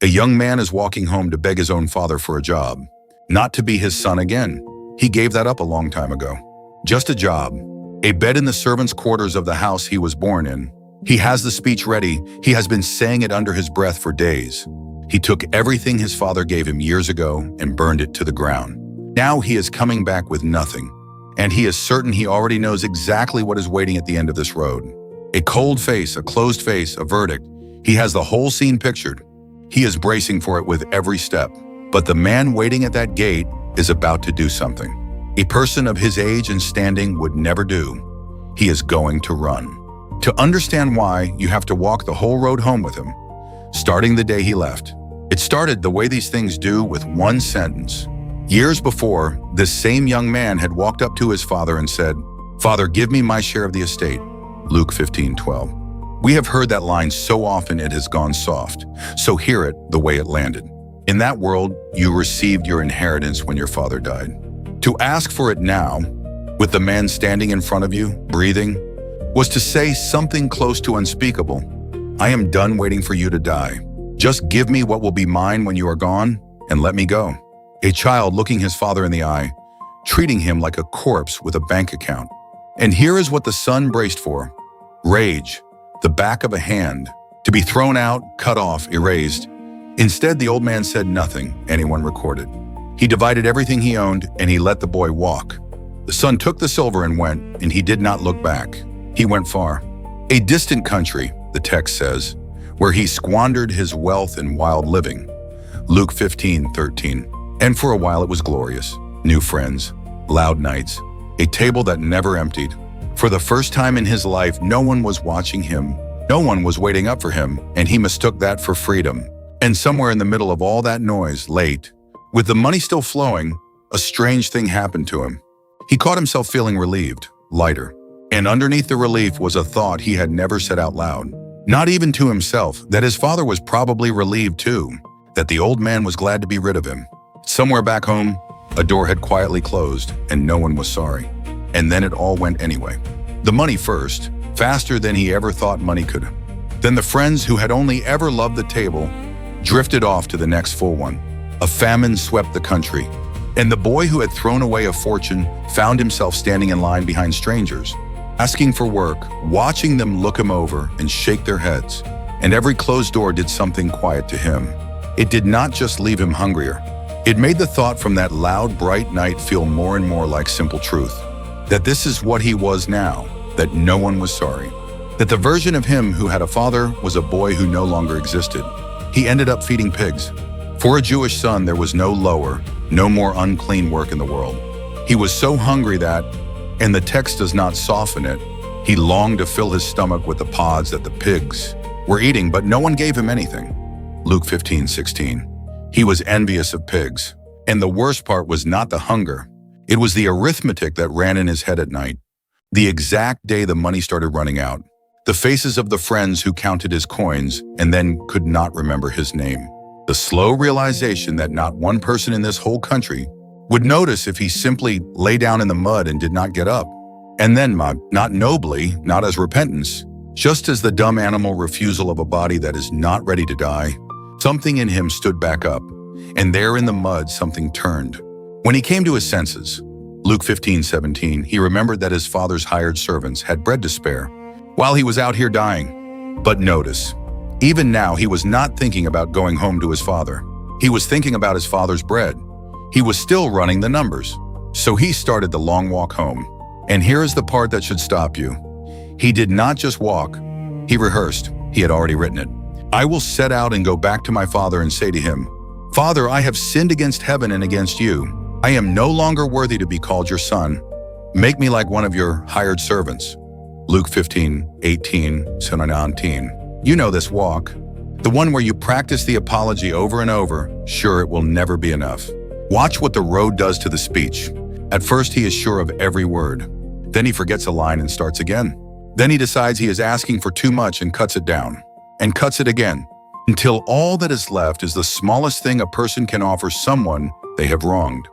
A young man is walking home to beg his own father for a job, not to be his son again. He gave that up a long time ago. Just a job, a bed in the servants' quarters of the house he was born in. He has the speech ready. He has been saying it under his breath for days. He took everything his father gave him years ago and burned it to the ground. Now he is coming back with nothing, and he is certain he already knows exactly what is waiting at the end of this road. A cold face, a closed face, a verdict. He has the whole scene pictured. He is bracing for it with every step. But the man waiting at that gate is about to do something a person of his age and standing would never do. He is going to run. To understand why, you have to walk the whole road home with him, starting the day he left. It started the way these things do, with one sentence. Years before, this same young man had walked up to his father and said, "Father, give me my share of the estate." Luke 15:12. We have heard that line so often it has gone soft, so hear it the way it landed. In that world, you received your inheritance when your father died. To ask for it now, with the man standing in front of you, breathing, was to say something close to unspeakable. I am done waiting for you to die. Just give me what will be mine when you are gone, and let me go. A child looking his father in the eye, treating him like a corpse with a bank account. And here is what the son braced for. Rage, the back of a hand, to be thrown out, cut off, erased. Instead, the old man said nothing anyone recorded. He divided everything he owned, and he let the boy walk. The son took the silver and went, and he did not look back. He went far. A distant country, the text says, where he squandered his wealth in wild living. Luke 15:13. And for a while it was glorious. New friends, loud nights, a table that never emptied. For the first time in his life, no one was watching him. No one was waiting up for him, and he mistook that for freedom. And somewhere in the middle of all that noise, late, with the money still flowing, a strange thing happened to him. He caught himself feeling relieved, lighter. And underneath the relief was a thought he had never said out loud. Not even to himself, that his father was probably relieved too, that the old man was glad to be rid of him. Somewhere back home, a door had quietly closed, and no one was sorry. And then it all went anyway. The money first, faster than he ever thought money could. Then the friends who had only ever loved the table drifted off to the next full one. A famine swept the country, and the boy who had thrown away a fortune found himself standing in line behind strangers, asking for work, watching them look him over and shake their heads. And every closed door did something quiet to him. It did not just leave him hungrier. It made the thought from that loud, bright night feel more and more like simple truth. That this is what he was now, that no one was sorry. That the version of him who had a father was a boy who no longer existed. He ended up feeding pigs. For a Jewish son, there was no lower, no more unclean work in the world. He was so hungry that, and the text does not soften it, he longed to fill his stomach with the pods that the pigs were eating, but no one gave him anything. Luke 15:16. He was envious of pigs. And the worst part was not the hunger. It was the arithmetic that ran in his head at night. The exact day the money started running out. The faces of the friends who counted his coins and then could not remember his name. The slow realization that not one person in this whole country would notice if he simply lay down in the mud and did not get up. And then, not nobly, not as repentance, just as the dumb animal refusal of a body that is not ready to die, something in him stood back up, and there in the mud something turned. When he came to his senses, Luke 15:17, he remembered that his father's hired servants had bread to spare while he was out here dying. But notice, even now he was not thinking about going home to his father. He was thinking about his father's bread. He was still running the numbers. So he started the long walk home. And here is the part that should stop you. He did not just walk, he rehearsed. He had already written it. I will set out and go back to my father and say to him, Father, I have sinned against heaven and against you. I am no longer worthy to be called your son. Make me like one of your hired servants. Luke 15:18-19. You know this walk, the one where you practice the apology over and over. Sure, it will never be enough. Watch what the road does to the speech. At first, he is sure of every word. Then he forgets a line and starts again. Then he decides he is asking for too much and cuts it down, and cuts it again, until all that is left is the smallest thing a person can offer someone they have wronged.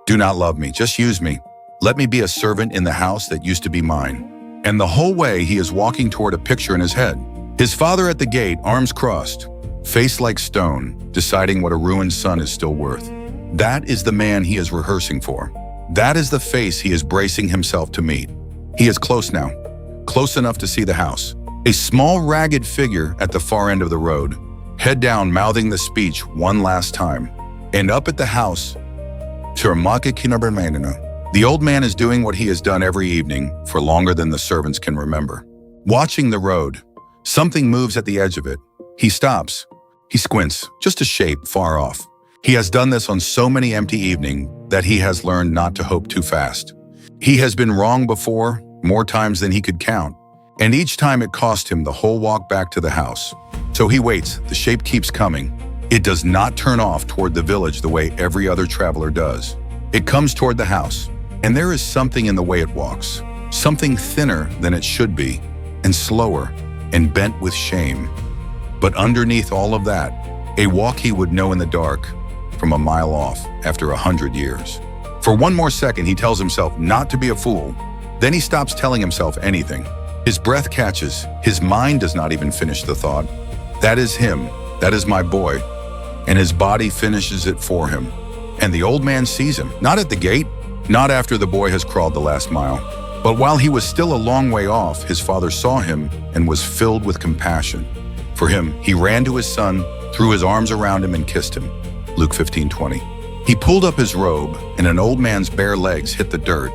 Do not love me, just use me. Let me be a servant in the house that used to be mine. And the whole way he is walking toward a picture in his head. His father at the gate, arms crossed, face like stone, deciding what a ruined son is still worth. That is the man he is rehearsing for. That is the face he is bracing himself to meet. He is close now, close enough to see the house. A small, ragged figure at the far end of the road, head down, mouthing the speech one last time. And up at the house, the old man is doing what he has done every evening for longer than the servants can remember. Watching the road, something moves at the edge of it. He stops. He squints, just a shape far off. He has done this on so many empty evenings that he has learned not to hope too fast. He has been wrong before, more times than he could count, and each time it cost him the whole walk back to the house. So he waits, the shape keeps coming. It does not turn off toward the village the way every other traveler does. It comes toward the house, and there is something in the way it walks, something thinner than it should be, and slower, and bent with shame. But underneath all of that, a walk he would know in the dark, from a mile off after 100 years. For one more second, he tells himself not to be a fool. Then he stops telling himself anything. His breath catches. His mind does not even finish the thought. That is him. That is my boy. And his body finishes it for him. And the old man sees him, not at the gate, not after the boy has crawled the last mile. But while he was still a long way off, his father saw him and was filled with compassion. For him, he ran to his son, threw his arms around him and kissed him. Luke 15:20. He pulled up his robe, and an old man's bare legs hit the dirt.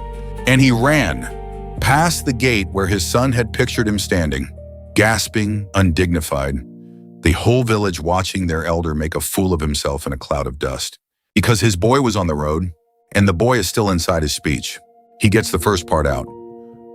And he ran, past the gate where his son had pictured him standing, gasping, undignified, the whole village watching their elder make a fool of himself in a cloud of dust. Because his boy was on the road, and the boy is still inside his speech. He gets the first part out.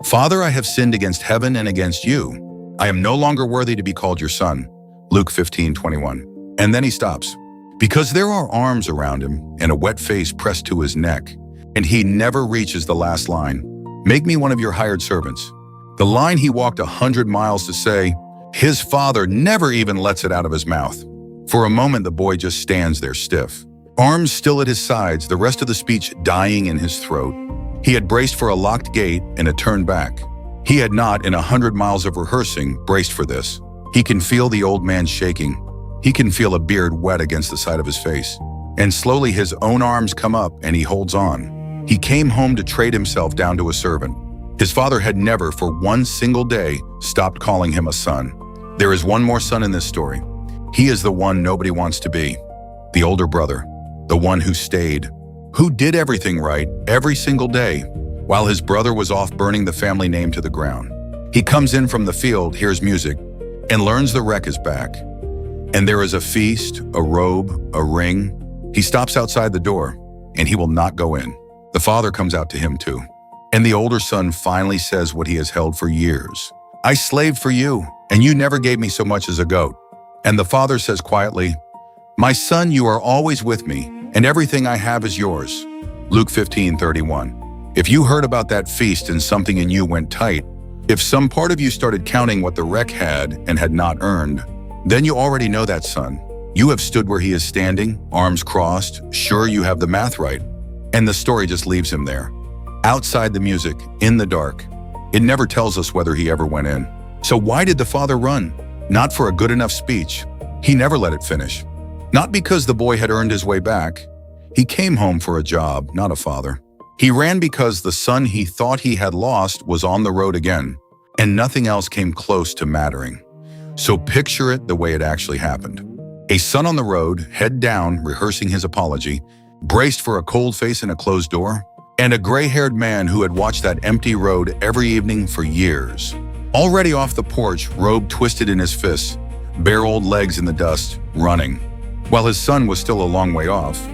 Father, I have sinned against heaven and against you. I am no longer worthy to be called your son. Luke 15:21. And then he stops. Because there are arms around him and a wet face pressed to his neck, and he never reaches the last line. Make me one of your hired servants. The line he walked 100 miles to say, his father never even lets it out of his mouth. For a moment, the boy just stands there stiff. Arms still at his sides, the rest of the speech dying in his throat. He had braced for a locked gate and a turn back. He had not, in 100 miles of rehearsing, braced for this. He can feel the old man shaking. He can feel a beard wet against the side of his face. And slowly his own arms come up and he holds on. He came home to trade himself down to a servant. His father had never, for one single day, stopped calling him a son. There is one more son in this story. He is the one nobody wants to be. The older brother, the one who stayed, who did everything right every single day, while his brother was off burning the family name to the ground. He comes in from the field, hears music, and learns the wreck is back. And there is a feast, a robe, a ring. He stops outside the door, and he will not go in. The father comes out to him too. And the older son finally says what he has held for years. I slaved for you, and you never gave me so much as a goat. And the father says quietly, my son, you are always with me, and everything I have is yours. Luke 15:31. If you heard about that feast and something in you went tight, if some part of you started counting what the wreck had and had not earned, then you already know that son. You have stood where he is standing, arms crossed, sure you have the math right. And the story just leaves him there. Outside the music, in the dark. It never tells us whether he ever went in. So why did the father run? Not for a good enough speech. He never let it finish. Not because the boy had earned his way back. He came home for a job, not a father. He ran because the son he thought he had lost was on the road again, and nothing else came close to mattering. So picture it the way it actually happened. A son on the road, head down, rehearsing his apology, braced for a cold face and a closed door, and a gray-haired man who had watched that empty road every evening for years. Already off the porch, robe twisted in his fists, bare old legs in the dust, running. While his son was still a long way off,